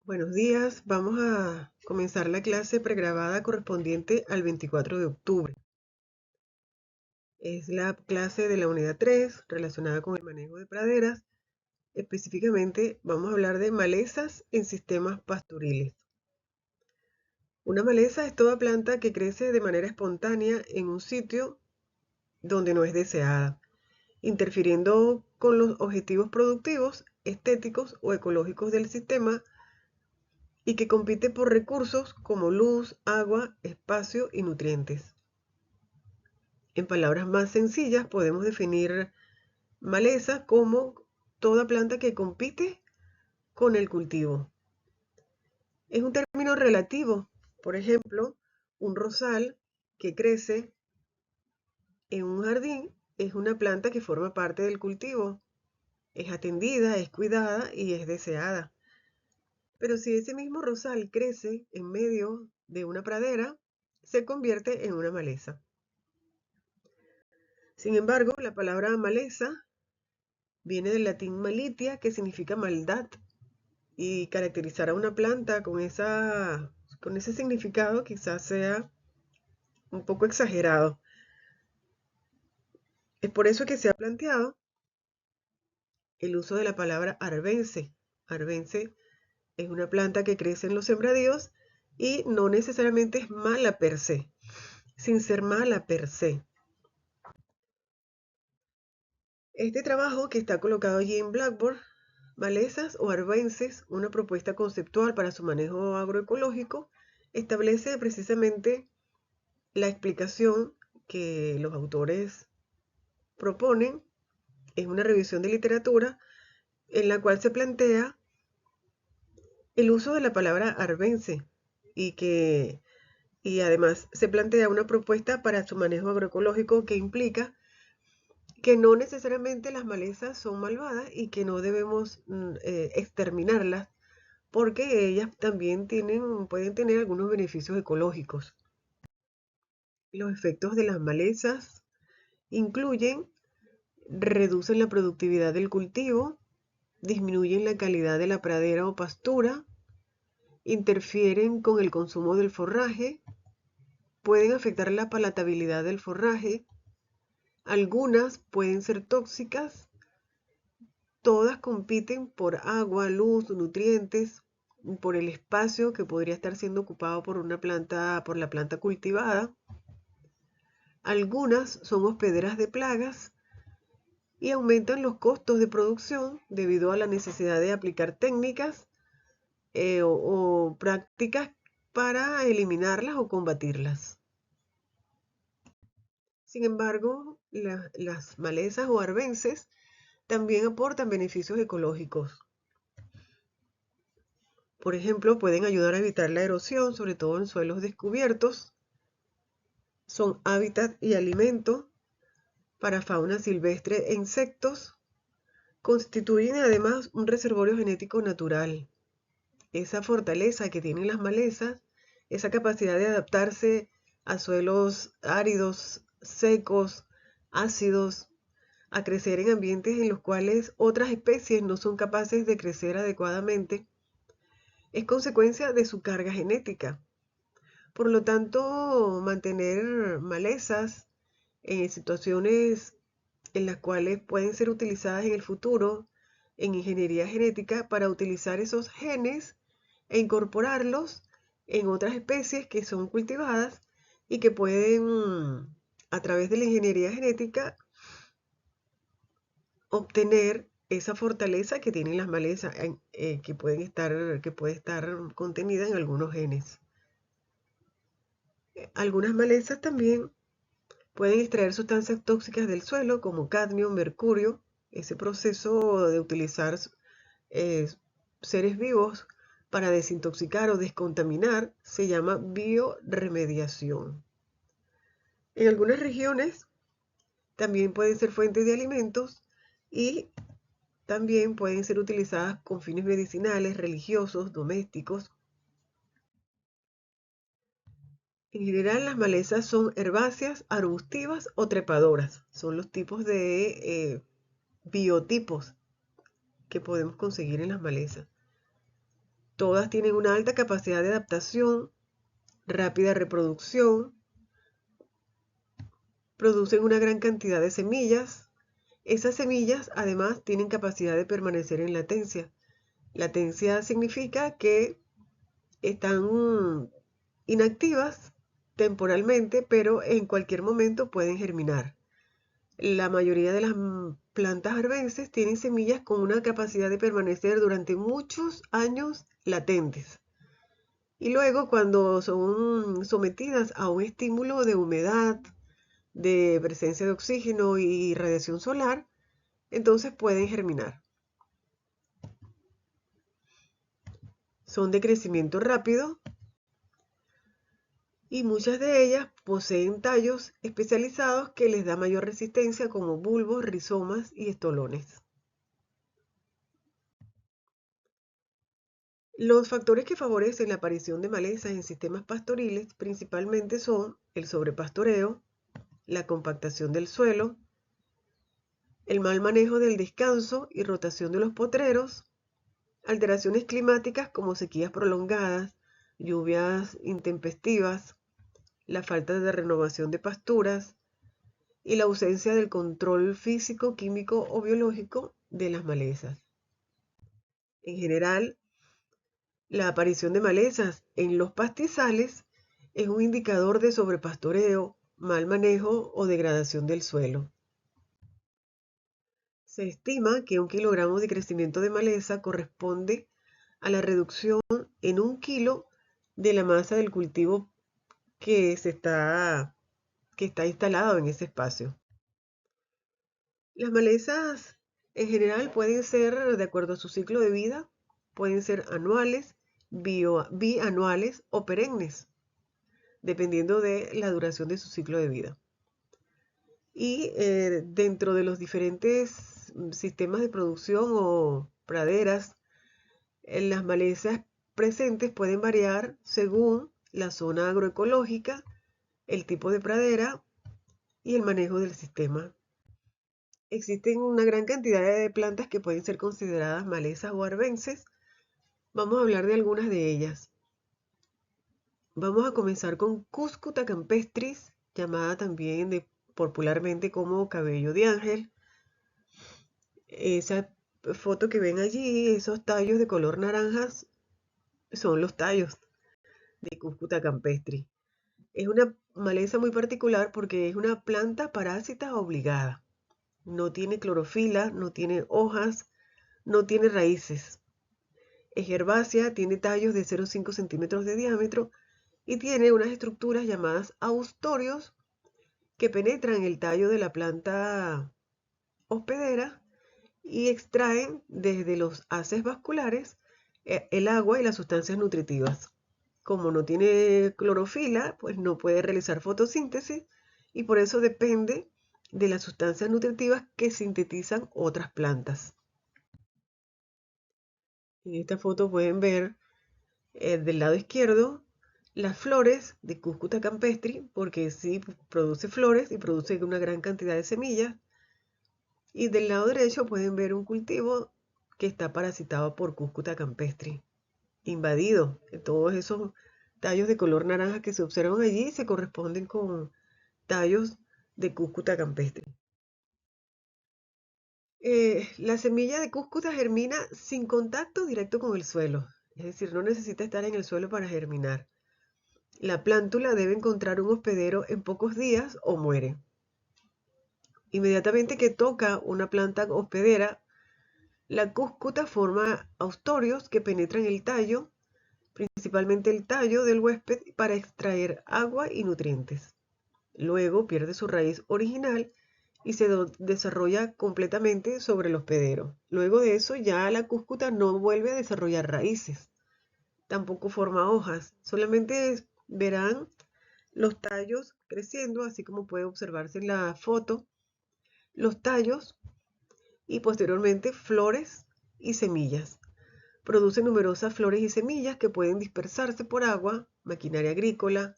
Buenos días, vamos a comenzar la clase pregrabada correspondiente al 24 de octubre. Es la clase de la unidad 3 relacionada con el manejo de praderas. Específicamente vamos a hablar de malezas en sistemas pastoriles. Una maleza es toda planta que crece de manera espontánea en un sitio donde no es deseada, interfiriendo con los objetivos productivos, estéticos o ecológicos del sistema y que compite por recursos como luz, agua, espacio y nutrientes. En palabras más sencillas, podemos definir maleza como toda planta que compite con el cultivo. Es un término relativo. Por ejemplo, un rosal que crece en un jardín es una planta que forma parte del cultivo. Es atendida, es cuidada y es deseada. Pero si ese mismo rosal crece en medio de una pradera, se convierte en una maleza. Sin embargo, la palabra maleza viene del latín malitia, que significa maldad, y caracterizar a una planta con ese significado quizás sea un poco exagerado. Es por eso que se ha planteado el uso de la palabra arvense. Arvense es una planta que crece en los sembradíos y no necesariamente es mala per se, sin ser mala per se. Este trabajo que está colocado allí en Blackboard, Malezas o arbences, una propuesta conceptual para su manejo agroecológico, establece precisamente la explicación que los autores proponen. Es una revisión de literatura en la cual se plantea el uso de la palabra arbense y además se plantea una propuesta para su manejo agroecológico que implica que no necesariamente las malezas son malvadas y que no debemos exterminarlas porque ellas también pueden tener algunos beneficios ecológicos. Los efectos de las malezas incluyen: reducen la productividad del cultivo, disminuyen la calidad de la pradera o pastura, interfieren con el consumo del forraje, pueden afectar la palatabilidad del forraje, algunas pueden ser tóxicas, todas compiten por agua, luz, nutrientes, por el espacio que podría estar siendo ocupado por la planta cultivada. Algunas son hospederas de plagas y aumentan los costos de producción debido a la necesidad de aplicar técnicas o prácticas para eliminarlas o combatirlas. Sin embargo, las malezas o arbences también aportan beneficios ecológicos. Por ejemplo, pueden ayudar a evitar la erosión, sobre todo en suelos descubiertos. Son hábitat y alimento para fauna silvestre e insectos. Constituyen además un reservorio genético natural. Esa fortaleza que tienen las malezas, esa capacidad de adaptarse a suelos áridos, secos, ácidos, a crecer en ambientes en los cuales otras especies no son capaces de crecer adecuadamente, es consecuencia de su carga genética. Por lo tanto, mantener malezas en situaciones en las cuales pueden ser utilizadas en el futuro en ingeniería genética para utilizar esos genes e incorporarlos en otras especies que son cultivadas y que pueden, a través de la ingeniería genética, obtener esa fortaleza que tienen las malezas, que puede estar contenida en algunos genes. Algunas malezas también pueden extraer sustancias tóxicas del suelo como cadmio, mercurio. Ese proceso de utilizar seres vivos para desintoxicar o descontaminar se llama bioremediación. En algunas regiones también pueden ser fuentes de alimentos y también pueden ser utilizadas con fines medicinales, religiosos, domésticos. En general, las malezas son herbáceas, arbustivas o trepadoras. Son los tipos de biotipos que podemos conseguir en las malezas. Todas tienen una alta capacidad de adaptación, rápida reproducción, producen una gran cantidad de semillas. Esas semillas además tienen capacidad de permanecer en latencia. Latencia significa que están inactivas temporalmente, pero en cualquier momento pueden germinar. La mayoría de las plantas arbences tienen semillas con una capacidad de permanecer durante muchos años latentes. Y luego, cuando son sometidas a un estímulo de humedad, de presencia de oxígeno y radiación solar, entonces pueden germinar. Son de crecimiento rápido y muchas de ellas poseen tallos especializados que les da mayor resistencia, como bulbos, rizomas y estolones. Los factores que favorecen la aparición de malezas en sistemas pastoriles principalmente son el sobrepastoreo, la compactación del suelo, el mal manejo del descanso y rotación de los potreros, alteraciones climáticas como sequías prolongadas, lluvias intempestivas, la falta de renovación de pasturas y la ausencia del control físico, químico o biológico de las malezas. En general, la aparición de malezas en los pastizales es un indicador de sobrepastoreo, mal manejo o degradación del suelo. Se estima que 1 kilogramo de crecimiento de maleza corresponde a la reducción en 1 kilo de la masa del cultivo que está instalado en ese espacio. Las malezas en general pueden ser, de acuerdo a su ciclo de vida, pueden ser anuales, bianuales o perennes, dependiendo de la duración de su ciclo de vida. Y dentro de los diferentes sistemas de producción o praderas, las malezas presentes pueden variar según la zona agroecológica, el tipo de pradera y el manejo del sistema. Existen una gran cantidad de plantas que pueden ser consideradas malezas o arbences. Vamos a hablar de algunas de ellas. Vamos a comenzar con Cuscuta campestris, llamada también popularmente como cabello de ángel. Esa foto que ven allí, esos tallos de color naranjas, son los tallos de Cuscuta campestris. Es una maleza muy particular porque es una planta parásita obligada. No tiene clorofila, no tiene hojas, no tiene raíces. Es herbácea, tiene tallos de 0,5 centímetros de diámetro y tiene unas estructuras llamadas austorios que penetran el tallo de la planta hospedera y extraen desde los haces vasculares el agua y las sustancias nutritivas. Como no tiene clorofila, pues no puede realizar fotosíntesis y por eso depende de las sustancias nutritivas que sintetizan otras plantas. En esta foto pueden ver del lado izquierdo las flores de Cuscuta campestris, porque sí produce flores y produce una gran cantidad de semillas. Y del lado derecho pueden ver un cultivo que está parasitado por Cuscuta campestris, invadido. Todos esos tallos de color naranja que se observan allí se corresponden con tallos de Cuscuta campestris. La semilla de cúscuta germina sin contacto directo con el suelo, es decir, no necesita estar en el suelo para germinar. La plántula debe encontrar un hospedero en pocos días o muere. Inmediatamente que toca una planta hospedera, la cúscuta forma austorios que penetran el tallo, principalmente el tallo del huésped, para extraer agua y nutrientes. Luego pierde su raíz original y se desarrolla completamente sobre el hospedero. Luego de eso ya la cúscuta no vuelve a desarrollar raíces, tampoco forma hojas, solamente verán los tallos creciendo, así como puede observarse en la foto, los tallos y posteriormente flores y semillas. Produce numerosas flores y semillas que pueden dispersarse por agua, maquinaria agrícola,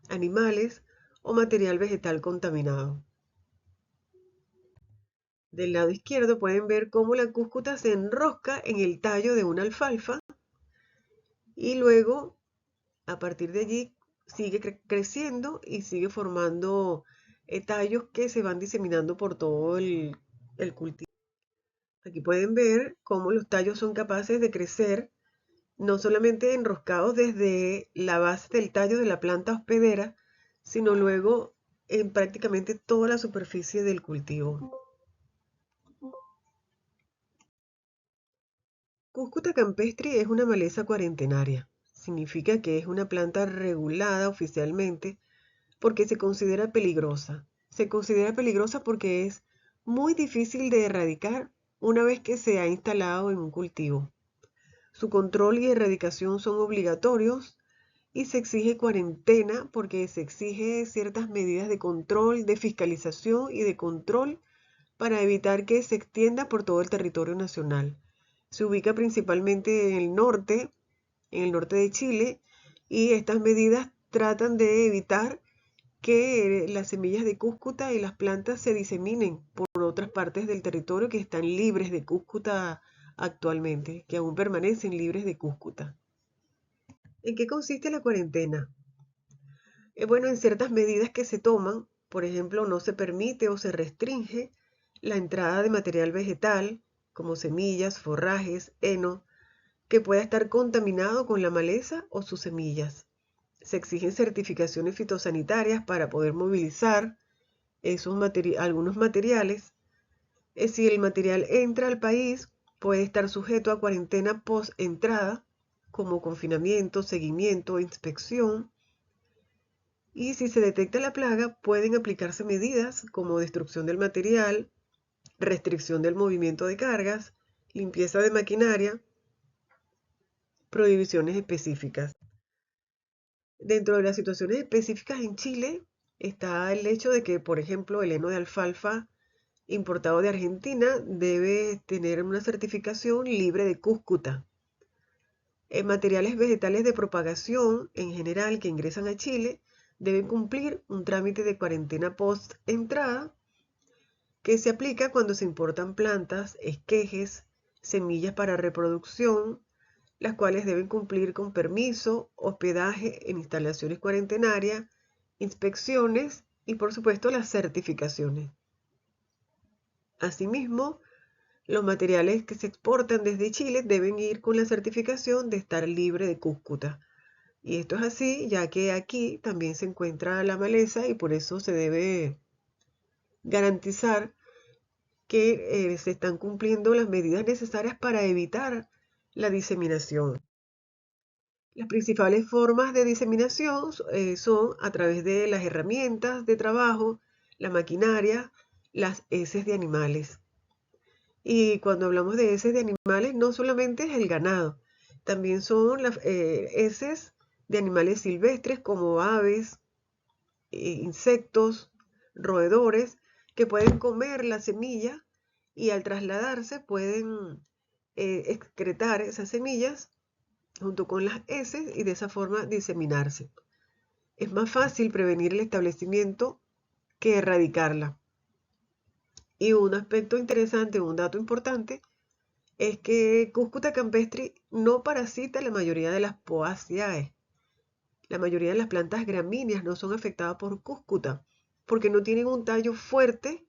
animales o material vegetal contaminado. Del lado izquierdo pueden ver cómo la cúscuta se enrosca en el tallo de una alfalfa y luego a partir de allí sigue creciendo y sigue formando tallos que se van diseminando por todo el cultivo. Aquí pueden ver cómo los tallos son capaces de crecer no solamente enroscados desde la base del tallo de la planta hospedera, sino luego en prácticamente toda la superficie del cultivo. Cúscuta campestri es una maleza cuarentenaria. Significa que es una planta regulada oficialmente porque se considera peligrosa. Se considera peligrosa porque es muy difícil de erradicar una vez que se ha instalado en un cultivo. Su control y erradicación son obligatorios y se exige cuarentena porque se exige ciertas medidas de control, de fiscalización y de control para evitar que se extienda por todo el territorio nacional. Se ubica principalmente en el norte de Chile, y estas medidas tratan de evitar que las semillas de cúscuta y las plantas se diseminen por otras partes del territorio que están libres de cúscuta actualmente, que aún permanecen libres de cúscuta. ¿En qué consiste la cuarentena? Bueno, en ciertas medidas que se toman, por ejemplo, no se permite o se restringe la entrada de material vegetal, como semillas, forrajes, heno, que pueda estar contaminado con la maleza o sus semillas. Se exigen certificaciones fitosanitarias para poder movilizar algunos materiales. Si el material entra al país, puede estar sujeto a cuarentena post-entrada, como confinamiento, seguimiento, inspección. Y si se detecta la plaga, pueden aplicarse medidas como destrucción del material, restricción del movimiento de cargas, limpieza de maquinaria, prohibiciones específicas. Dentro de las situaciones específicas en Chile está el hecho de que, por ejemplo, el heno de alfalfa importado de Argentina debe tener una certificación libre de cúscuta. En materiales vegetales de propagación en general que ingresan a Chile deben cumplir un trámite de cuarentena post-entrada que se aplica cuando se importan plantas, esquejes, semillas para reproducción, las cuales deben cumplir con permiso, hospedaje en instalaciones cuarentenarias, inspecciones y por supuesto las certificaciones. Asimismo, los materiales que se exportan desde Chile deben ir con la certificación de estar libre de cúscuta. Y esto es así, ya que aquí también se encuentra la maleza y por eso se debe garantizar que se están cumpliendo las medidas necesarias para evitar la diseminación. Las principales formas de diseminación son a través de las herramientas de trabajo, la maquinaria, las heces de animales. Y cuando hablamos de heces de animales, no solamente es el ganado, también son las heces de animales silvestres como aves, insectos, roedores, que pueden comer la semilla y al trasladarse pueden excretar esas semillas junto con las heces y de esa forma diseminarse. Es más fácil prevenir el establecimiento que erradicarla. Y un aspecto interesante, un dato importante, es que Cúscuta campestri no parasita la mayoría de las Poaceae. La mayoría de las plantas gramíneas no son afectadas por cúscuta porque no tienen un tallo fuerte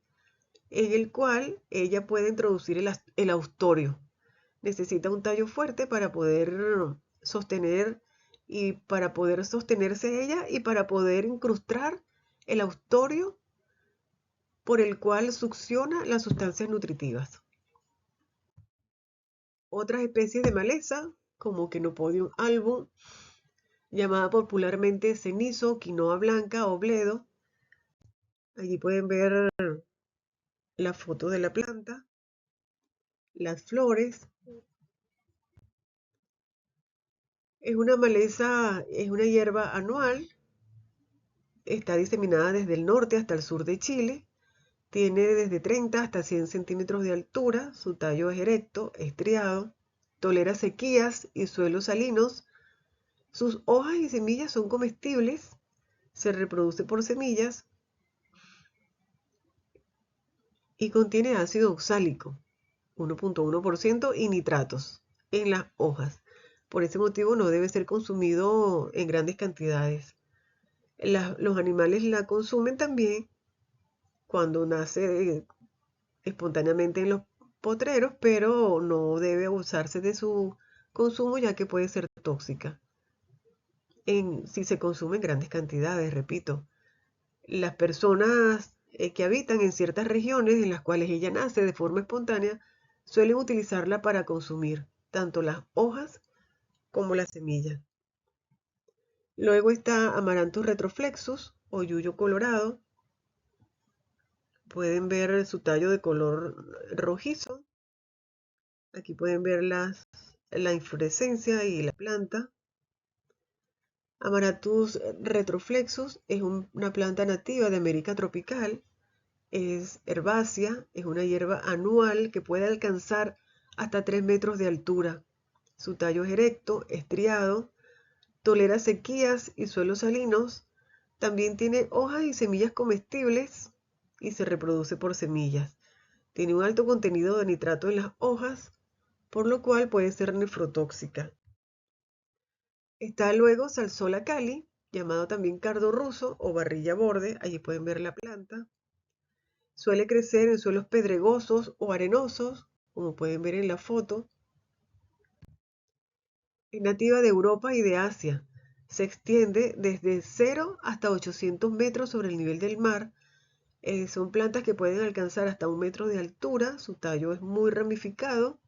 en el cual ella puede introducir el austorio. Necesita un tallo fuerte para poder sostener y para poder sostenerse ella y para poder incrustar el austorio por el cual succiona las sustancias nutritivas. Otras especies de maleza, como Chenopodium album, llamada popularmente cenizo, quinoa blanca o bledo. Allí pueden ver la foto de la planta, las flores. Es una maleza, es una hierba anual, está diseminada desde el norte hasta el sur de Chile, tiene desde 30 hasta 100 centímetros de altura, su tallo es erecto, estriado, tolera sequías y suelos salinos, sus hojas y semillas son comestibles, se reproduce por semillas y contiene ácido oxálico, 1.1%, y nitratos en las hojas. Por ese motivo no debe ser consumido en grandes cantidades. Los animales la consumen también cuando nace espontáneamente en los potreros, pero no debe abusarse de su consumo ya que puede ser tóxica si se consume en grandes cantidades, repito. Las personas que habitan en ciertas regiones en las cuales ella nace de forma espontánea suelen utilizarla para consumir tanto las hojas como las semillas. Luego está Amaranthus retroflexus o yuyo colorado. Pueden ver su tallo de color rojizo. Aquí pueden ver la inflorescencia y la planta. Amaranthus retroflexus es una planta nativa de América tropical. Es herbácea, es una hierba anual que puede alcanzar hasta 3 metros de altura. Su tallo es erecto, estriado, tolera sequías y suelos salinos. También tiene hojas y semillas comestibles y se reproduce por semillas. Tiene un alto contenido de nitrato en las hojas, por lo cual puede ser nefrotóxica. Está luego Salsola cali, llamado también cardo ruso o barrilla borde. Allí pueden ver la planta. Suele crecer en suelos pedregosos o arenosos, como pueden ver en la foto. Es nativa de Europa y de Asia. Se extiende desde 0 hasta 800 metros sobre el nivel del mar. Son plantas que pueden alcanzar hasta 1 metro de altura. Su tallo es muy ramificado.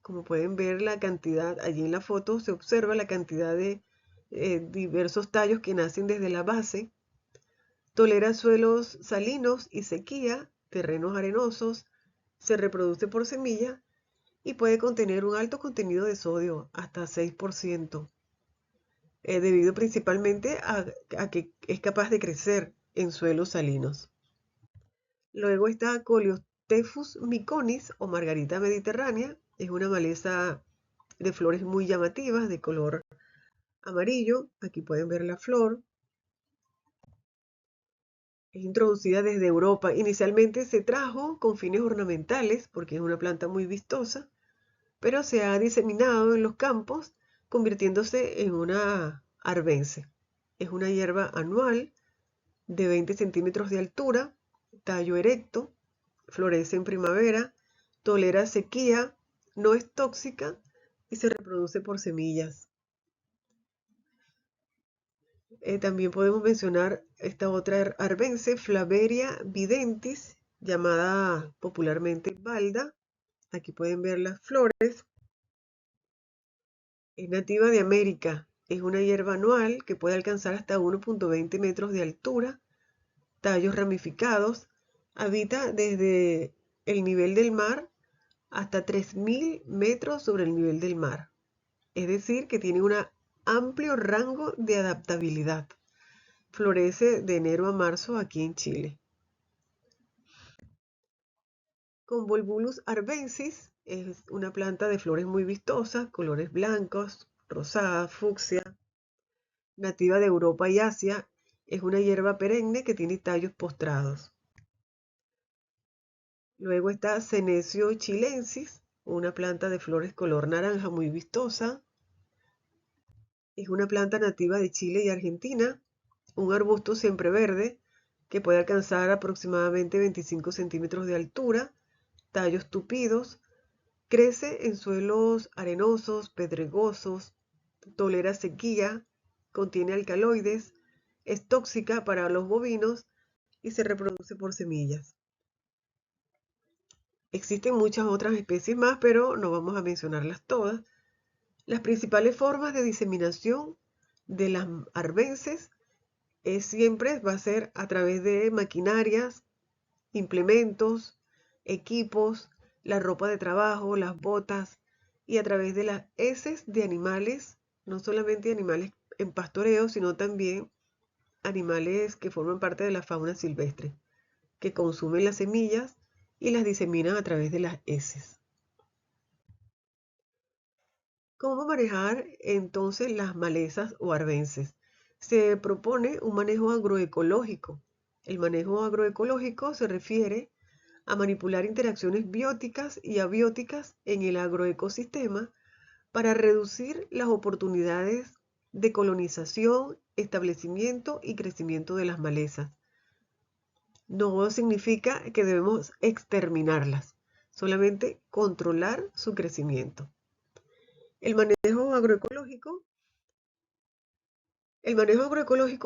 Como pueden ver la cantidad, allí en la foto se observa la cantidad de diversos tallos que nacen desde la base. Tolera suelos salinos y sequía, terrenos arenosos. Se reproduce por semilla y puede contener un alto contenido de sodio, hasta 6%, debido principalmente a que es capaz de crecer en suelos salinos. Luego está Coleostephus miconis o margarita mediterránea. Es una maleza de flores muy llamativas, de color amarillo. Aquí pueden ver la flor. Es introducida desde Europa. Inicialmente se trajo con fines ornamentales porque es una planta muy vistosa, pero se ha diseminado en los campos, convirtiéndose en una arvense. Es una hierba anual de 20 centímetros de altura, tallo erecto, florece en primavera, tolera sequía, no es tóxica y se reproduce por semillas. También podemos mencionar esta otra arvense, Flaveria videntis, llamada popularmente balda. Aquí pueden ver las flores. Es nativa de América. Es una hierba anual que puede alcanzar hasta 1,20 metros de altura, tallos ramificados. Habita desde el nivel del mar hasta 3.000 metros sobre el nivel del mar. Es decir, que tiene un amplio rango de adaptabilidad. Florece de enero a marzo aquí en Chile. Convolvulus arvensis es una planta de flores muy vistosas, colores blancos, rosadas, fucsia. Nativa de Europa y Asia, es una hierba perenne que tiene tallos postrados. Luego está Senecio chilensis, una planta de flores color naranja muy vistosa. Es una planta nativa de Chile y Argentina, un arbusto siempreverde que puede alcanzar aproximadamente 25 centímetros de altura, tallos tupidos, crece en suelos arenosos, pedregosos, tolera sequía, contiene alcaloides, es tóxica para los bovinos y se reproduce por semillas. Existen muchas otras especies más, pero no vamos a mencionarlas todas. Las principales formas de diseminación de las arvenses siempre va a ser a través de maquinarias, implementos, equipos, la ropa de trabajo, las botas y a través de las heces de animales, no solamente animales en pastoreo, sino también animales que forman parte de la fauna silvestre, que consumen las semillas y las diseminan a través de las heces. ¿Cómo manejar entonces las malezas o arbences? Se propone un manejo agroecológico. El manejo agroecológico se refiere a manipular interacciones bióticas y abióticas en el agroecosistema para reducir las oportunidades de colonización, establecimiento y crecimiento de las malezas. No significa que debemos exterminarlas, solamente controlar su crecimiento. El manejo agroecológico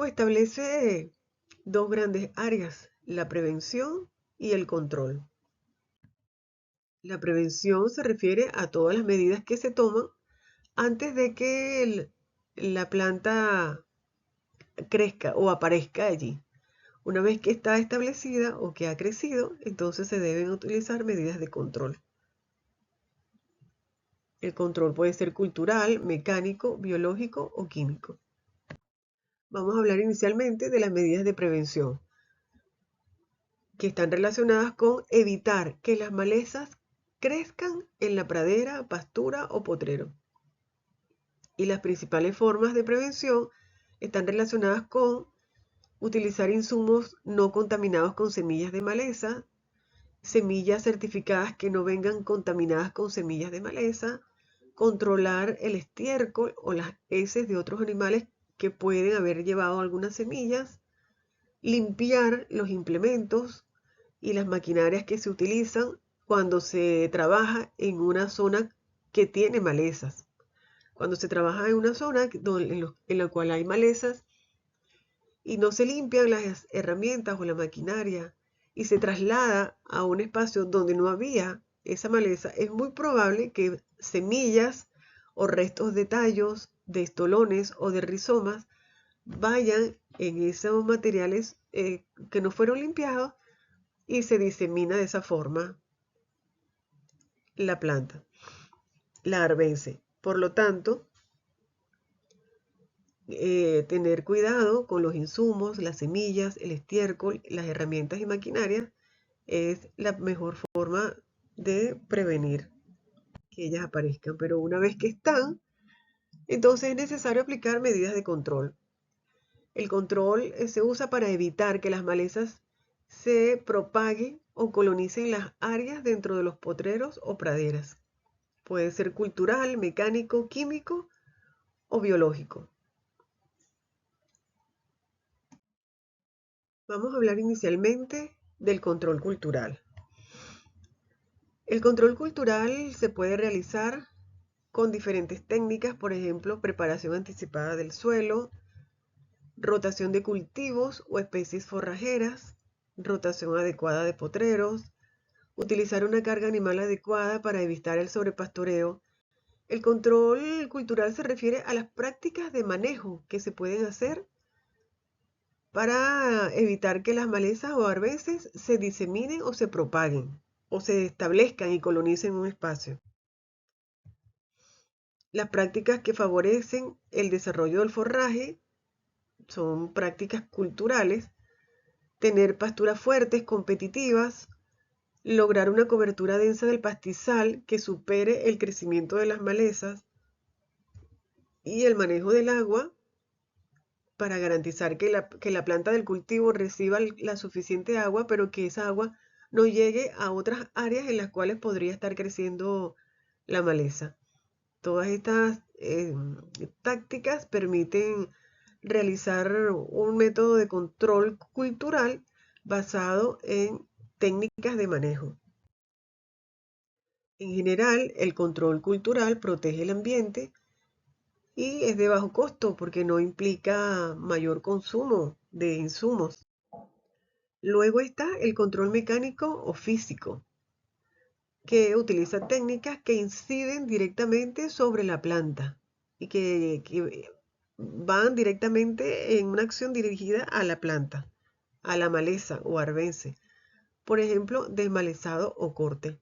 establece dos grandes áreas, la prevención y el control. La prevención se refiere a todas las medidas que se toman antes de que la planta crezca o aparezca allí. Una vez que está establecida o que ha crecido, entonces se deben utilizar medidas de control. El control puede ser cultural, mecánico, biológico o químico. Vamos a hablar inicialmente de las medidas de prevención, que están relacionadas con evitar que las malezas crezcan en la pradera, pastura o potrero. Y las principales formas de prevención están relacionadas con utilizar insumos no contaminados con semillas de maleza, semillas certificadas que no vengan contaminadas con semillas de maleza, controlar el estiércol o las heces de otros animales que pueden haber llevado algunas semillas, limpiar los implementos y las maquinarias que se utilizan cuando se trabaja en una zona que tiene malezas. Cuando se trabaja en una zona en la cual hay malezas y no se limpian las herramientas o la maquinaria y se traslada a un espacio donde no había esa maleza, es muy probable que semillas o restos de tallos, de estolones o de rizomas vayan en esos materiales que no fueron limpiados y se disemina de esa forma la planta, la arbense. Por lo tanto, tener cuidado con los insumos, las semillas, el estiércol, las herramientas y maquinarias es la mejor forma de prevenir que ellas aparezcan. Pero una vez que están, entonces es necesario aplicar medidas de control. El control se usa para evitar que las malezas se propaguen o colonicen las áreas dentro de los potreros o praderas. Puede ser cultural, mecánico, químico o biológico. Vamos a hablar inicialmente del control cultural. El control cultural se puede realizar con diferentes técnicas, por ejemplo, preparación anticipada del suelo, rotación de cultivos o especies forrajeras, rotación adecuada de potreros, utilizar una carga animal adecuada para evitar el sobrepastoreo. El control cultural se refiere a las prácticas de manejo que se pueden hacer para evitar que las malezas o arbences se diseminen o se propaguen o se establezcan y colonicen un espacio. Las prácticas que favorecen el desarrollo del forraje son prácticas culturales, tener pasturas fuertes, competitivas, lograr una cobertura densa del pastizal que supere el crecimiento de las malezas y el manejo del agua para garantizar que la planta del cultivo reciba la suficiente agua, pero que esa agua no llegue a otras áreas en las cuales podría estar creciendo la maleza. Todas estas tácticas permiten realizar un método de control cultural basado en técnicas de manejo. En general, el control cultural protege el ambiente y es de bajo costo porque no implica mayor consumo de insumos. Luego está el control mecánico o físico, que utiliza técnicas que inciden directamente sobre la planta y que van directamente en una acción dirigida a la planta, a la maleza o arbense. Por ejemplo, desmalezado o corte.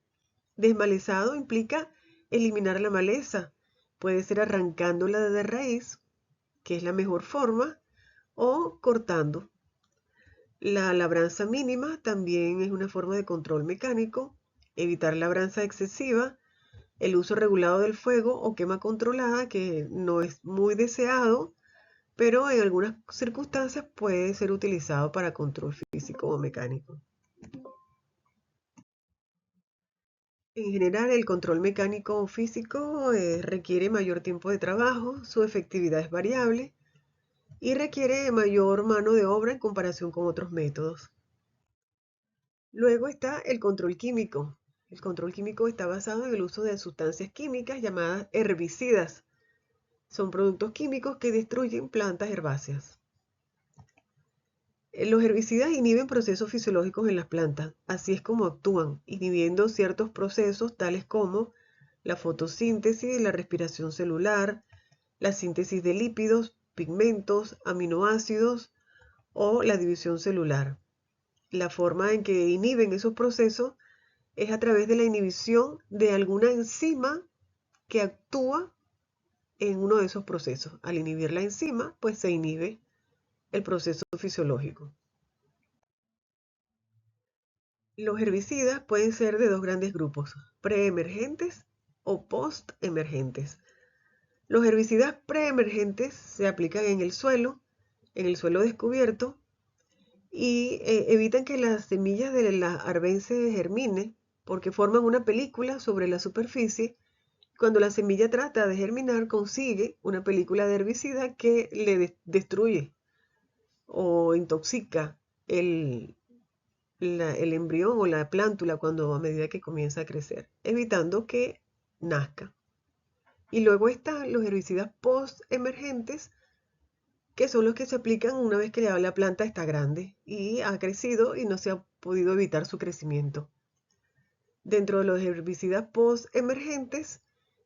Desmalezado implica eliminar la maleza. Puede ser arrancándola de raíz, que es la mejor forma, o cortando. La labranza mínima también es una forma de control mecánico. Evitar labranza excesiva, el uso regulado del fuego o quema controlada, que no es muy deseado, pero en algunas circunstancias puede ser utilizado para control físico o mecánico. En general, el control mecánico o físico requiere mayor tiempo de trabajo, su efectividad es variable y requiere mayor mano de obra en comparación con otros métodos. Luego está el control químico. El control químico está basado en el uso de sustancias químicas llamadas herbicidas. Son productos químicos que destruyen plantas herbáceas. Los herbicidas inhiben procesos fisiológicos en las plantas, así es como actúan, inhibiendo ciertos procesos tales como la fotosíntesis, la respiración celular, la síntesis de lípidos, pigmentos, aminoácidos o la división celular. La forma en que inhiben esos procesos es a través de la inhibición de alguna enzima que actúa en uno de esos procesos. Al inhibir la enzima, pues se inhibe el proceso fisiológico. Los herbicidas pueden ser de dos grandes grupos, preemergentes o postemergentes. Los herbicidas preemergentes se aplican en el suelo descubierto, y evitan que las semillas de la arbense germine porque forman una película sobre la superficie. Cuando la semilla trata de germinar, consigue una película de herbicida que le destruye o intoxica el embrión o la plántula a medida que comienza a crecer, evitando que nazca. Y luego están los herbicidas post-emergentes, que son los que se aplican una vez que la planta está grande y ha crecido y no se ha podido evitar su crecimiento. Dentro de los herbicidas post-emergentes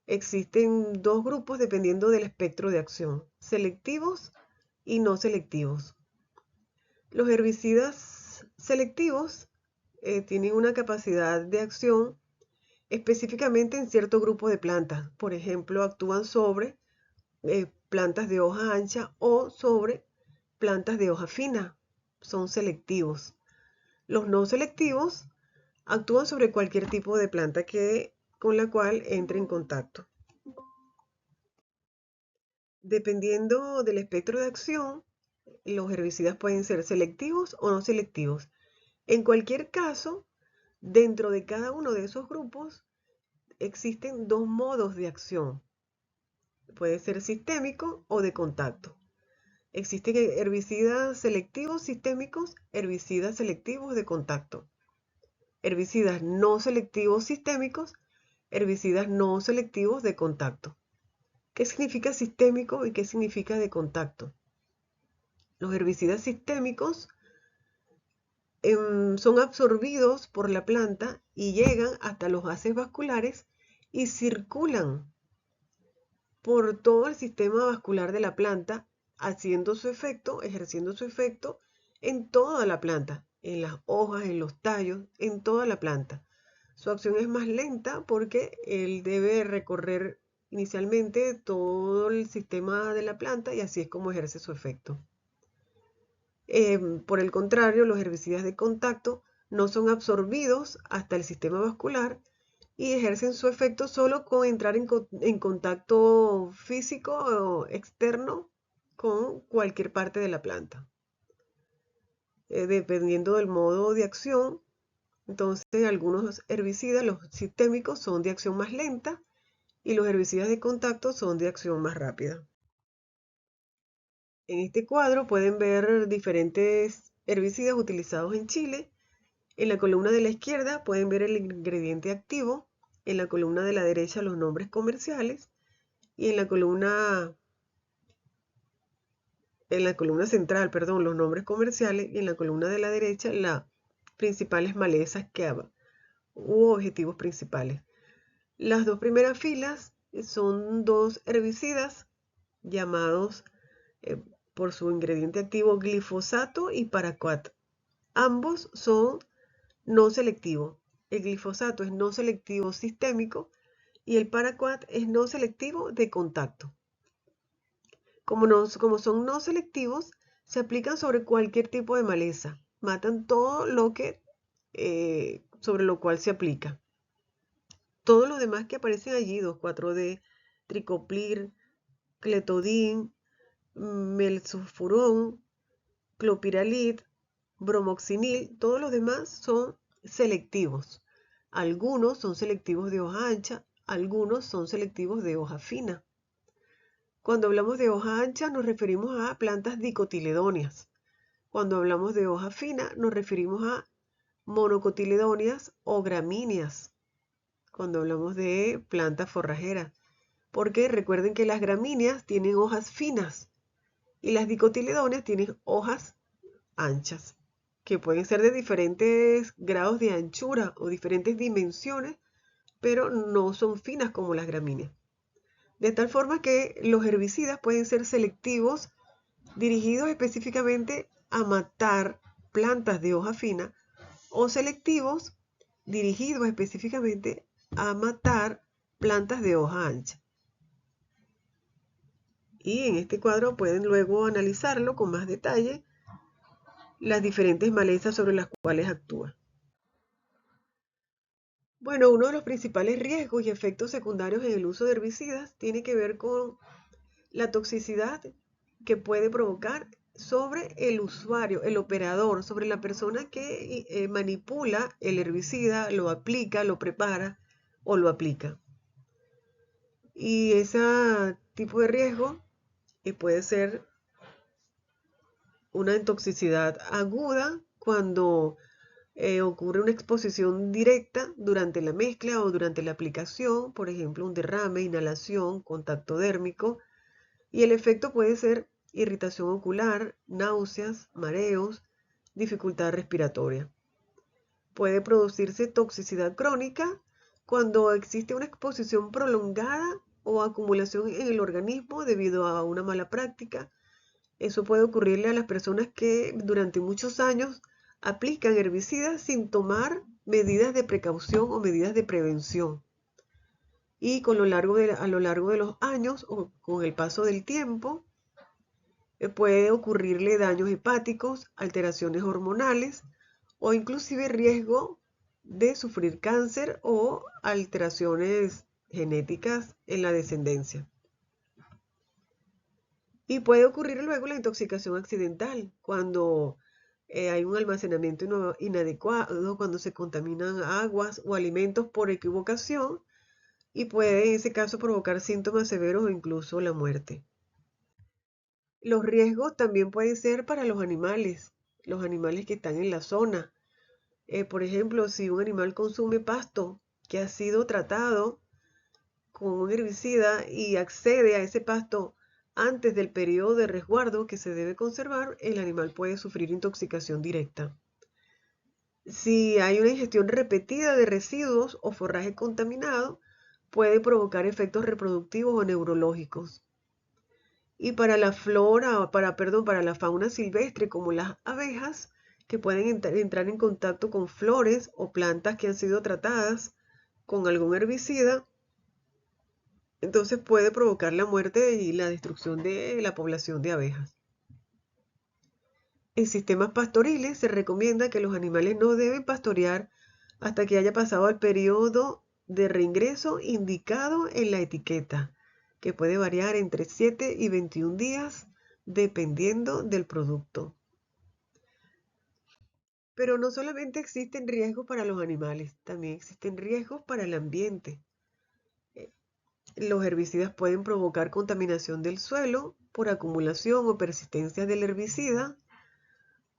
existen dos grupos dependiendo del espectro de acción, selectivos y no selectivos. Los herbicidas selectivos tienen una capacidad de acción específicamente en cierto grupo de plantas. Por ejemplo, actúan sobre plantas de hoja ancha o sobre plantas de hoja fina. Son selectivos. Los no selectivos actúan sobre cualquier tipo de planta con la cual entre en contacto. Dependiendo del espectro de acción, los herbicidas pueden ser selectivos o no selectivos. En cualquier caso, dentro de cada uno de esos grupos existen dos modos de acción. Puede ser sistémico o de contacto. Existen herbicidas selectivos sistémicos, herbicidas selectivos de contacto. Herbicidas no selectivos sistémicos, herbicidas no selectivos de contacto. ¿Qué significa sistémico y qué significa de contacto? Los herbicidas sistémicos son absorbidos por la planta y llegan hasta los haces vasculares y circulan por todo el sistema vascular de la planta, ejerciendo su efecto en toda la planta, en las hojas, en los tallos, en toda la planta. Su acción es más lenta porque él debe recorrer inicialmente todo el sistema de la planta y así es como ejerce su efecto. Por el contrario, los herbicidas de contacto no son absorbidos hasta el sistema vascular y ejercen su efecto solo con entrar en contacto físico o externo con cualquier parte de la planta. Dependiendo del modo de acción, entonces algunos herbicidas, los sistémicos, son de acción más lenta y los herbicidas de contacto son de acción más rápida. En este cuadro pueden ver diferentes herbicidas utilizados en Chile. En la columna de la izquierda pueden ver el ingrediente activo, en la columna de la derecha los nombres comerciales y en la columna central, perdón, los nombres comerciales y en la columna de la derecha las principales malezas u objetivos principales. Las dos primeras filas son dos herbicidas llamados por su ingrediente activo glifosato y paraquat. Ambos son no selectivos. El glifosato es no selectivo sistémico y el paraquat es no selectivo de contacto. Como son no selectivos, se aplican sobre cualquier tipo de maleza. Matan todo lo que sobre lo cual se aplica. Todo lo demás que aparecen allí, 2,4-D, tricoplir, cletodin, melsulfurón, clopiralid, bromoxinil, todos los demás son selectivos. Algunos son selectivos de hoja ancha, algunos son selectivos de hoja fina. Cuando hablamos de hoja ancha nos referimos a plantas dicotiledóneas. Cuando hablamos de hoja fina nos referimos a monocotiledóneas o gramíneas. Cuando hablamos de plantas forrajeras. Porque recuerden que las gramíneas tienen hojas finas y las dicotiledóneas tienen hojas anchas, que pueden ser de diferentes grados de anchura o diferentes dimensiones, pero no son finas como las gramíneas. De tal forma que los herbicidas pueden ser selectivos, dirigidos específicamente a matar plantas de hoja fina, o selectivos, dirigidos específicamente a matar plantas de hoja ancha. Y en este cuadro pueden luego analizarlo con más detalle, las diferentes malezas sobre las cuales actúa. Bueno, uno de los principales riesgos y efectos secundarios en el uso de herbicidas tiene que ver con la toxicidad que puede provocar sobre el usuario, el operador, sobre la persona que manipula el herbicida, lo aplica, lo prepara o lo aplica. Y ese tipo de riesgo puede ser una toxicidad aguda cuando ocurre una exposición directa durante la mezcla o durante la aplicación, por ejemplo, un derrame, inhalación, contacto dérmico, y el efecto puede ser irritación ocular, náuseas, mareos, dificultad respiratoria. Puede producirse toxicidad crónica cuando existe una exposición prolongada o acumulación en el organismo debido a una mala práctica. Eso puede ocurrirle a las personas que durante muchos años aplican herbicidas sin tomar medidas de precaución o medidas de prevención. Y a lo largo de los años o con el paso del tiempo, puede ocurrirle daños hepáticos, alteraciones hormonales o inclusive riesgo de sufrir cáncer o alteraciones genéticas en la descendencia. Y puede ocurrir luego la intoxicación accidental, cuando hay un almacenamiento inadecuado, cuando se contaminan aguas o alimentos por equivocación, y puede en ese caso provocar síntomas severos o incluso la muerte. Los riesgos también pueden ser para los animales que están en la zona. Por ejemplo, si un animal consume pasto que ha sido tratado con un herbicida y accede a ese pasto antes del periodo de resguardo que se debe conservar, el animal puede sufrir intoxicación directa. Si hay una ingestión repetida de residuos o forraje contaminado, puede provocar efectos reproductivos o neurológicos. Y para la para la fauna silvestre, como las abejas, que pueden entrar en contacto con flores o plantas que han sido tratadas con algún herbicida, entonces puede provocar la muerte y la destrucción de la población de abejas. En sistemas pastoriles se recomienda que los animales no deben pastorear hasta que haya pasado el periodo de reingreso indicado en la etiqueta, que puede variar entre 7 y 21 días dependiendo del producto. Pero no solamente existen riesgos para los animales, también existen riesgos para el ambiente. Los herbicidas pueden provocar contaminación del suelo por acumulación o persistencia del herbicida,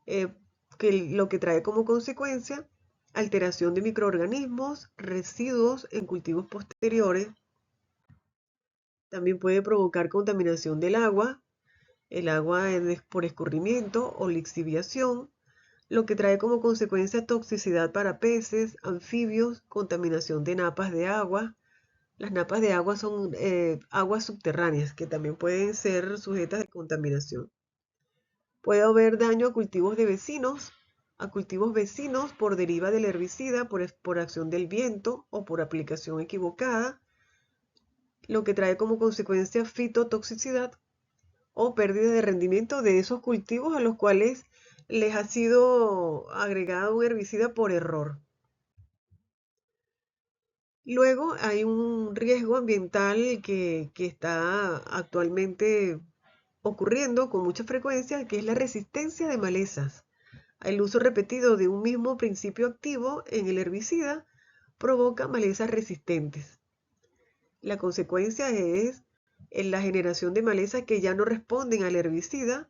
lo que trae como consecuencia alteración de microorganismos, residuos en cultivos posteriores. También puede provocar contaminación del agua, el agua por escurrimiento o lixiviación, lo que trae como consecuencia toxicidad para peces, anfibios, contaminación de napas de agua. Las napas de agua son aguas subterráneas que también pueden ser sujetas a contaminación. Puede haber daño a cultivos vecinos por deriva del herbicida, por acción del viento o por aplicación equivocada, lo que trae como consecuencia fitotoxicidad o pérdida de rendimiento de esos cultivos a los cuales les ha sido agregado un herbicida por error. Luego hay un riesgo ambiental que está actualmente ocurriendo con mucha frecuencia, que es la resistencia de malezas. El uso repetido de un mismo principio activo en el herbicida provoca malezas resistentes. La consecuencia es en la generación de malezas que ya no responden al herbicida,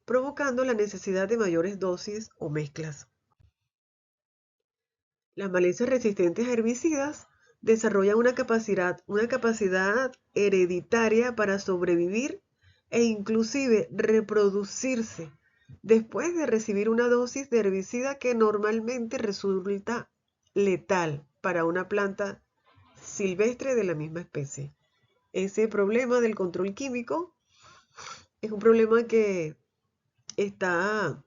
provocando la necesidad de mayores dosis o mezclas. Las malezas resistentes a herbicidas desarrollan una capacidad hereditaria para sobrevivir e inclusive reproducirse después de recibir una dosis de herbicida que normalmente resulta letal para una planta silvestre de la misma especie. Ese problema del control químico es un problema que está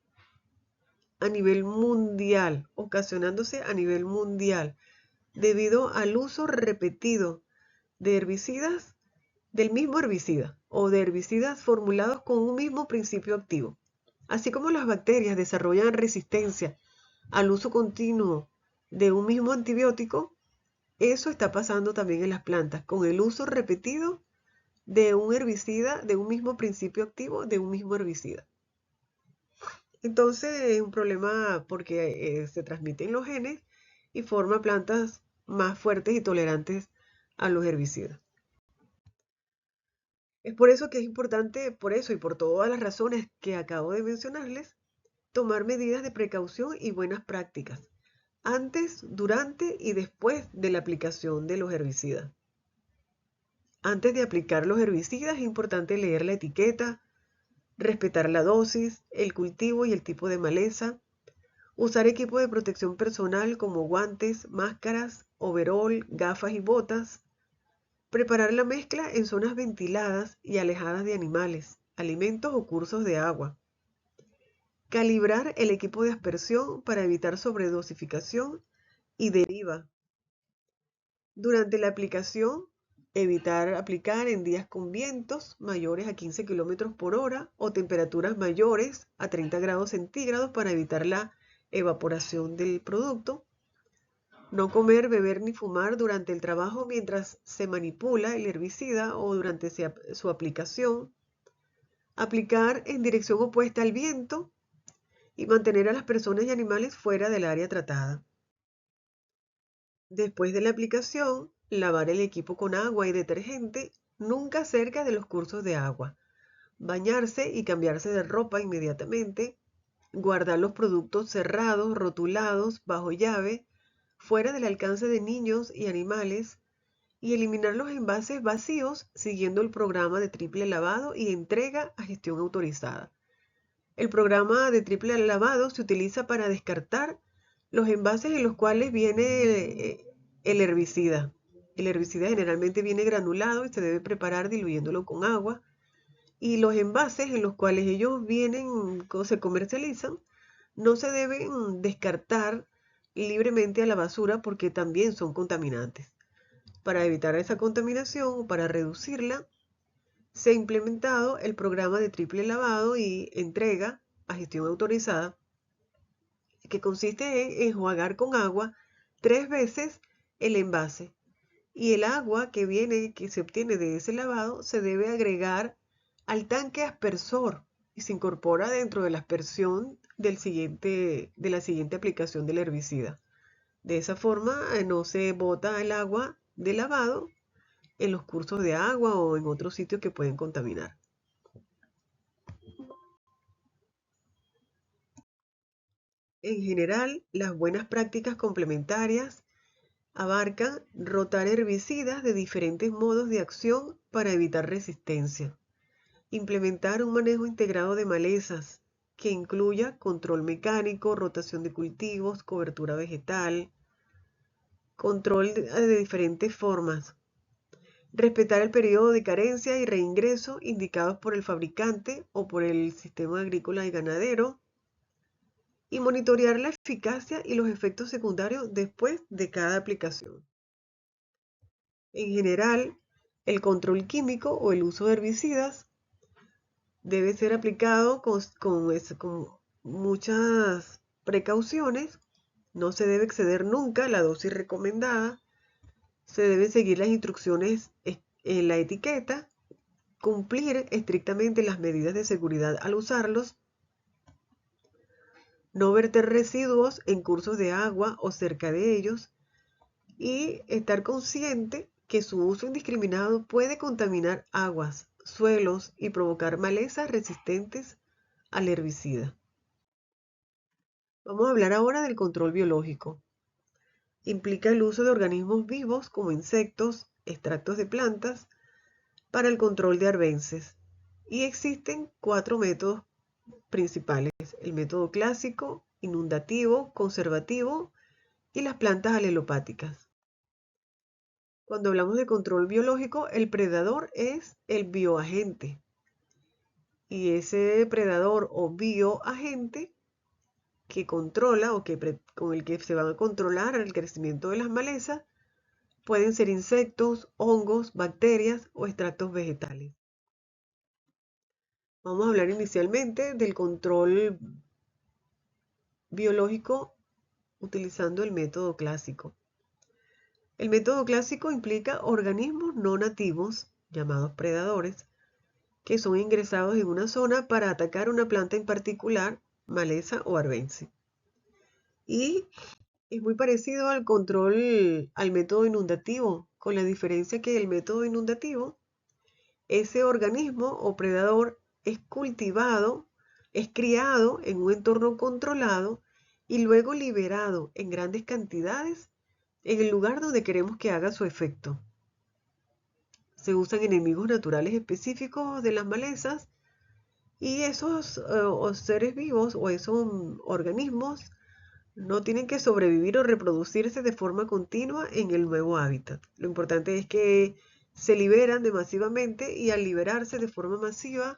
a nivel mundial, ocasionándose a nivel mundial, debido al uso repetido de herbicidas del mismo herbicida o de herbicidas formulados con un mismo principio activo. Así como las bacterias desarrollan resistencia al uso continuo de un mismo antibiótico, eso está pasando también en las plantas, con el uso repetido de un herbicida, de un mismo principio activo, de un mismo herbicida. Entonces es un problema porque se transmiten los genes y forma plantas más fuertes y tolerantes a los herbicidas. Es por eso que es importante, por eso y por todas las razones que acabo de mencionarles, tomar medidas de precaución y buenas prácticas antes, durante y después de la aplicación de los herbicidas. Antes de aplicar los herbicidas es importante leer la etiqueta, respetar la dosis, el cultivo y el tipo de maleza, usar equipo de protección personal como guantes, máscaras, overol, gafas y botas, preparar la mezcla en zonas ventiladas y alejadas de animales, alimentos o cursos de agua, calibrar el equipo de aspersión para evitar sobredosificación y deriva. Durante la aplicación, evitar aplicar en días con vientos mayores a 15 km por hora o temperaturas mayores a 30 grados centígrados para evitar la evaporación del producto. No comer, beber ni fumar durante el trabajo mientras se manipula el herbicida o durante su aplicación. Aplicar en dirección opuesta al viento y mantener a las personas y animales fuera del área tratada. Después de la aplicación, lavar el equipo con agua y detergente, nunca cerca de los cursos de agua. Bañarse y cambiarse de ropa inmediatamente. Guardar los productos cerrados, rotulados, bajo llave, fuera del alcance de niños y animales. Y eliminar los envases vacíos siguiendo el programa de triple lavado y entrega a gestión autorizada. El programa de triple lavado se utiliza para descartar los envases en los cuales viene el herbicida. El herbicida generalmente viene granulado y se debe preparar diluyéndolo con agua. Y los envases en los cuales ellos vienen, se comercializan, no se deben descartar libremente a la basura porque también son contaminantes. Para evitar esa contaminación o para reducirla, se ha implementado el programa de triple lavado y entrega a gestión autorizada, que consiste en enjuagar con agua 3 veces el envase. Y el agua que se obtiene de ese lavado se debe agregar al tanque aspersor y se incorpora dentro de la aspersión de la siguiente aplicación del herbicida. De esa forma no se bota el agua de lavado en los cursos de agua o en otros sitios que pueden contaminar. En general, las buenas prácticas complementarias abarcan rotar herbicidas de diferentes modos de acción para evitar resistencia. Implementar un manejo integrado de malezas que incluya control mecánico, rotación de cultivos, cobertura vegetal, control de diferentes formas. Respetar el periodo de carencia y reingreso indicados por el fabricante o por el sistema agrícola y ganadero. Y monitorear la eficacia y los efectos secundarios después de cada aplicación. En general, el control químico o el uso de herbicidas debe ser aplicado con muchas precauciones. No se debe exceder nunca la dosis recomendada. Se deben seguir las instrucciones en la etiqueta, cumplir estrictamente las medidas de seguridad al usarlos, no verter residuos en cursos de agua o cerca de ellos, y estar consciente que su uso indiscriminado puede contaminar aguas, suelos y provocar malezas resistentes al herbicida. Vamos a hablar ahora del control biológico. Implica el uso de organismos vivos como insectos, extractos de plantas, para el control de arbences. Y existen 4 métodos principales: el método clásico, inundativo, conservativo y las plantas alelopáticas. Cuando hablamos de control biológico, el predador es el bioagente. Y ese depredador o bioagente que controla o con el que se va a controlar el crecimiento de las malezas pueden ser insectos, hongos, bacterias o extractos vegetales. Vamos a hablar inicialmente del control biológico utilizando el método clásico. El método clásico implica organismos no nativos, llamados predadores, que son ingresados en una zona para atacar una planta en particular, maleza o arbense. Y es muy parecido al método inundativo, con la diferencia que el método inundativo, ese organismo o predador es cultivado, es criado en un entorno controlado y luego liberado en grandes cantidades en el lugar donde queremos que haga su efecto. Se usan enemigos naturales específicos de las malezas y esos seres vivos o esos organismos no tienen que sobrevivir o reproducirse de forma continua en el nuevo hábitat. Lo importante es que se liberan masivamente y al liberarse de forma masiva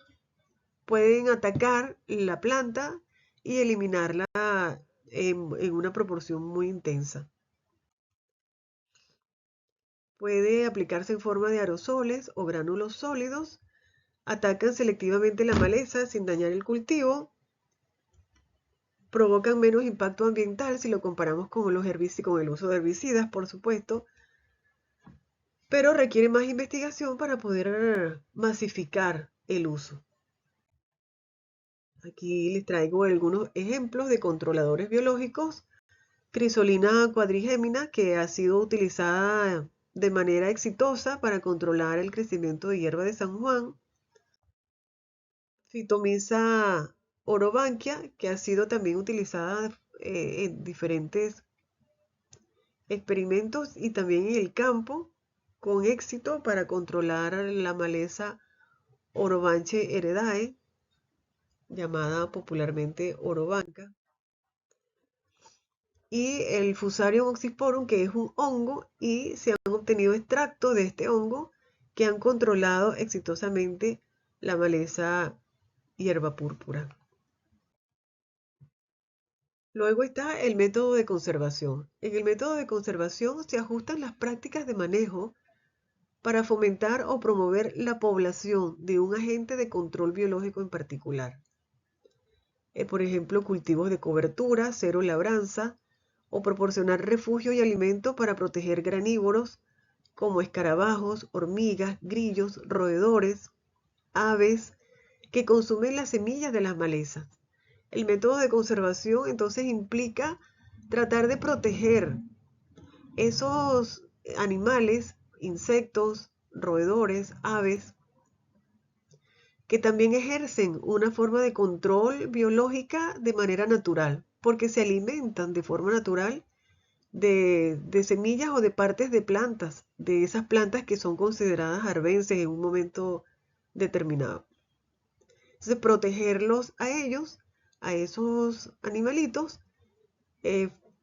pueden atacar la planta y eliminarla en una proporción muy intensa. Puede aplicarse en forma de aerosoles o gránulos sólidos. Atacan selectivamente la maleza sin dañar el cultivo. Provocan menos impacto ambiental si lo comparamos con con el uso de herbicidas, por supuesto, pero requiere más investigación para poder masificar el uso. Aquí les traigo algunos ejemplos de controladores biológicos. Crisolina quadrigémina, que ha sido utilizada de manera exitosa para controlar el crecimiento de hierba de San Juan. Phytomyza orobanquia, que ha sido también utilizada en diferentes experimentos y también en el campo con éxito para controlar la maleza Orobanche heredae, llamada popularmente orobanca, y el Fusarium oxysporum, que es un hongo, y se han obtenido extractos de este hongo que han controlado exitosamente la maleza hierba púrpura. Luego está el método de conservación. En el método de conservación se ajustan las prácticas de manejo para fomentar o promover la población de un agente de control biológico en particular. Por ejemplo, cultivos de cobertura, cero labranza, o proporcionar refugio y alimento para proteger granívoros como escarabajos, hormigas, grillos, roedores, aves que consumen las semillas de las malezas. El método de conservación entonces implica tratar de proteger esos animales, insectos, roedores, aves, que también ejercen una forma de control biológica de manera natural, porque se alimentan de forma natural de semillas o de partes de plantas, de esas plantas que son consideradas arbences en un momento determinado. Entonces, protegerlos a ellos, a esos animalitos,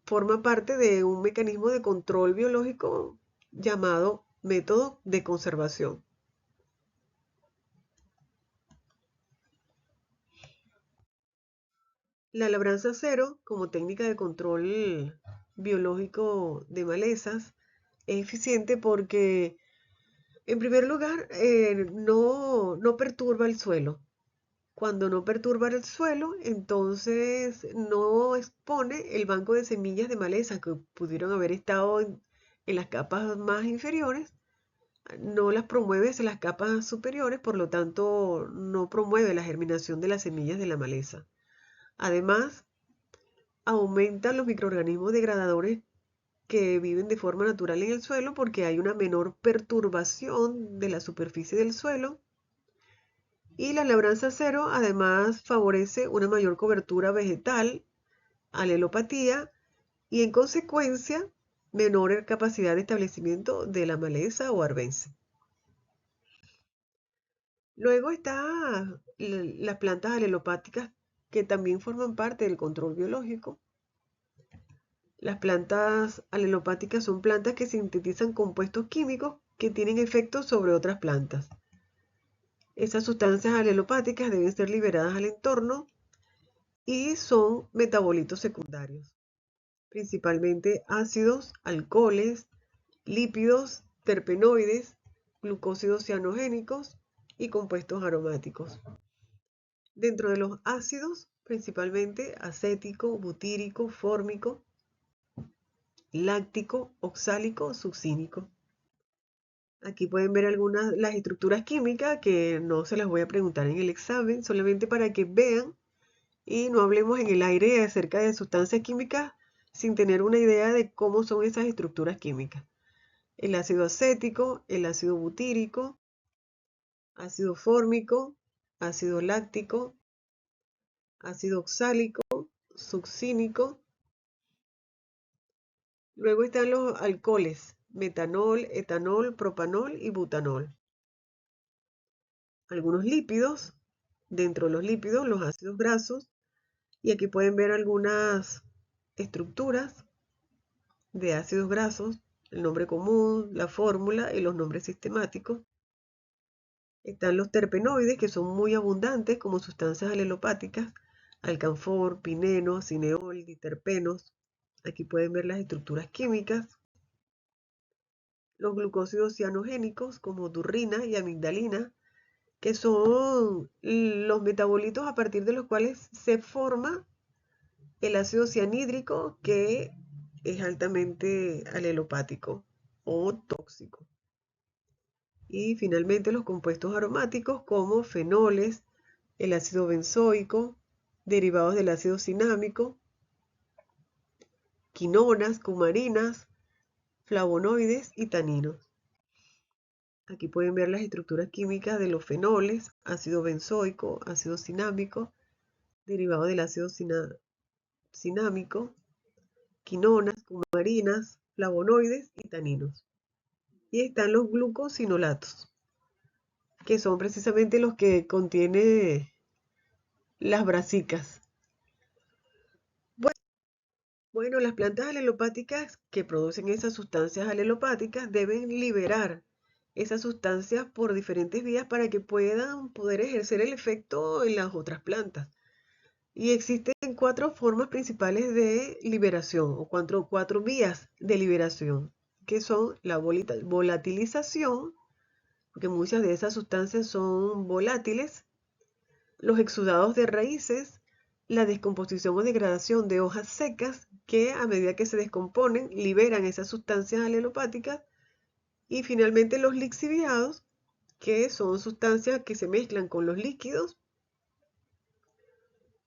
forma parte de un mecanismo de control biológico llamado método de conservación. La labranza cero, como técnica de control biológico de malezas, es eficiente porque, en primer lugar, no perturba el suelo. Cuando no perturba el suelo, entonces no expone el banco de semillas de maleza que pudieron haber estado en las capas más inferiores, no las promueve hacia las capas superiores, por lo tanto no promueve la germinación de las semillas de la maleza. Además, aumenta los microorganismos degradadores que viven de forma natural en el suelo porque hay una menor perturbación de la superficie del suelo. Y la labranza cero además favorece una mayor cobertura vegetal, alelopatía y en consecuencia menor capacidad de establecimiento de la maleza o arbense. Luego están las plantas alelopáticas que también forman parte del control biológico. Las plantas alelopáticas son plantas que sintetizan compuestos químicos que tienen efectos sobre otras plantas. Esas sustancias alelopáticas deben ser liberadas al entorno y son metabolitos secundarios, principalmente ácidos, alcoholes, lípidos, terpenoides, glucósidos cianogénicos y compuestos aromáticos. Dentro de los ácidos, principalmente acético, butírico, fórmico, láctico, oxálico, succínico. Aquí pueden ver algunas las estructuras químicas que no se las voy a preguntar en el examen, solamente para que vean y no hablemos en el aire acerca de sustancias químicas sin tener una idea de cómo son esas estructuras químicas. El ácido acético, el ácido butírico, ácido fórmico, ácido láctico, ácido oxálico, succínico. Luego están los alcoholes, metanol, etanol, propanol y butanol. Algunos lípidos, dentro de los lípidos, los ácidos grasos, y aquí pueden ver algunas estructuras de ácidos grasos, el nombre común, la fórmula y los nombres sistemáticos. Están los terpenoides, que son muy abundantes como sustancias alelopáticas, alcanfor, pineno, cineol, diterpenos. Aquí pueden ver las estructuras químicas. Los glucósidos cianogénicos como durrina y amigdalina, que son los metabolitos a partir de los cuales se forma el ácido cianhídrico, que es altamente alelopático o tóxico. Y finalmente los compuestos aromáticos como fenoles, el ácido benzoico, derivados del ácido cinámico, quinonas, cumarinas, flavonoides y taninos. Aquí pueden ver las estructuras químicas de los fenoles, ácido benzoico, ácido cinámico, derivado del ácido cinámico, quinonas, cumarinas, flavonoides y taninos. Y están los glucosinolatos, que son precisamente los que contiene las brasicas. Bueno, las plantas alelopáticas que producen esas sustancias alelopáticas deben liberar esas sustancias por diferentes vías para que puedan poder ejercer el efecto en las otras plantas. Y existen 4 formas principales de liberación o 4 vías de liberación, que son la volatilización, porque muchas de esas sustancias son volátiles, los exudados de raíces, la descomposición o degradación de hojas secas que a medida que se descomponen liberan esas sustancias alelopáticas, y finalmente los lixiviados, que son sustancias que se mezclan con los líquidos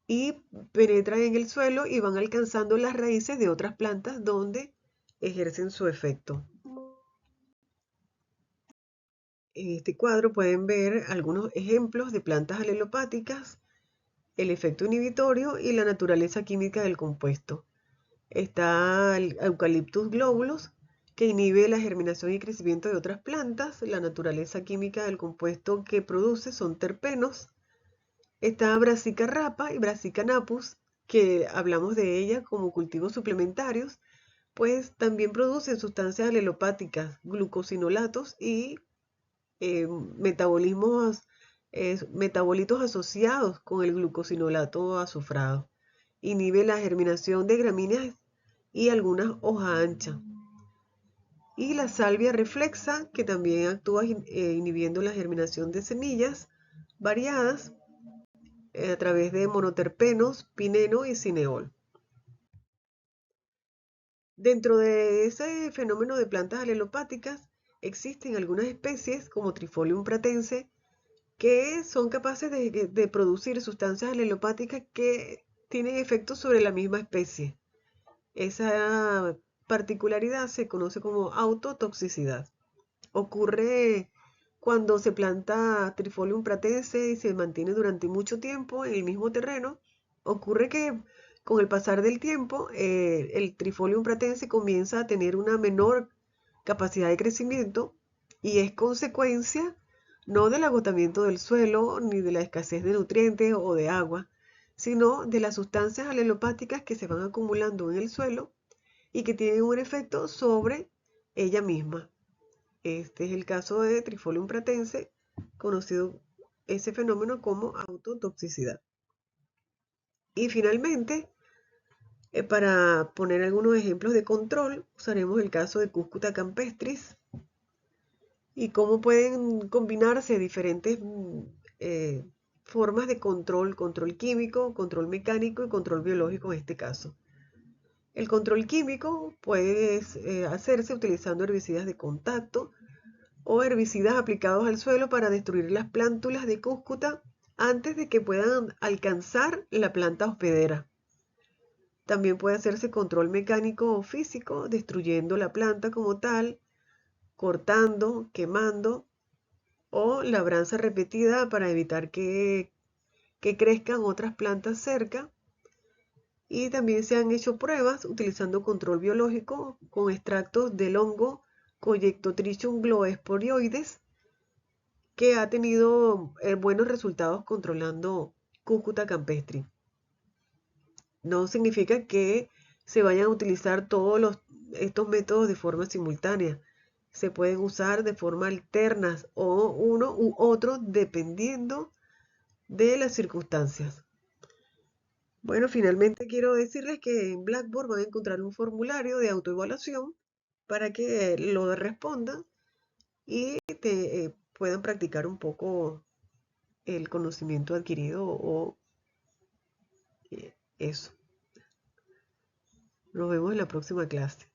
y penetran en el suelo y van alcanzando las raíces de otras plantas donde ejercen su efecto. En este cuadro pueden ver algunos ejemplos de plantas alelopáticas, el efecto inhibitorio y la naturaleza química del compuesto. Está el Eucalyptus globulus, que inhibe la germinación y crecimiento de otras plantas. La naturaleza química del compuesto que produce son terpenos. Está Brassica rapa y Brassica napus, que hablamos de ella como cultivos suplementarios, pues también producen sustancias alelopáticas, glucosinolatos y metabolitos asociados con el glucosinolato azufrado. Inhibe la germinación de gramíneas y algunas hojas anchas. Y la salvia reflexa, que también actúa inhibiendo la germinación de semillas variadas a través de monoterpenos, pineno y cineol. Dentro de ese fenómeno de plantas alelopáticas existen algunas especies como Trifolium pratense que son capaces de producir sustancias alelopáticas que tienen efectos sobre la misma especie. Esa particularidad se conoce como autotoxicidad. Ocurre cuando se planta Trifolium pratense y se mantiene durante mucho tiempo en el mismo terreno. Ocurre que con el pasar del tiempo el Trifolium pratense comienza a tener una menor capacidad de crecimiento y es consecuencia no del agotamiento del suelo ni de la escasez de nutrientes o de agua, sino de las sustancias alelopáticas que se van acumulando en el suelo y que tienen un efecto sobre ella misma. Este es el caso de Trifolium pratense, conocido ese fenómeno como autotoxicidad. Y finalmente, para poner algunos ejemplos de control, usaremos el caso de Cúscuta campestris y cómo pueden combinarse diferentes formas de control químico, control mecánico y control biológico en este caso. El control químico puede hacerse utilizando herbicidas de contacto o herbicidas aplicados al suelo para destruir las plántulas de cúscuta antes de que puedan alcanzar la planta hospedera. También puede hacerse control mecánico o físico, destruyendo la planta como tal, cortando, quemando o labranza repetida para evitar que crezcan otras plantas cerca. Y también se han hecho pruebas utilizando control biológico con extractos del hongo Colletotrichum gloesporioides, que ha tenido buenos resultados controlando Cúcuta campestris. No significa que se vayan a utilizar todos estos métodos de forma simultánea. Se pueden usar de forma alterna o uno u otro dependiendo de las circunstancias. Bueno, finalmente quiero decirles que en Blackboard van a encontrar un formulario de autoevaluación para que lo respondan y puedan practicar un poco el conocimiento adquirido o eso. Nos vemos en la próxima clase.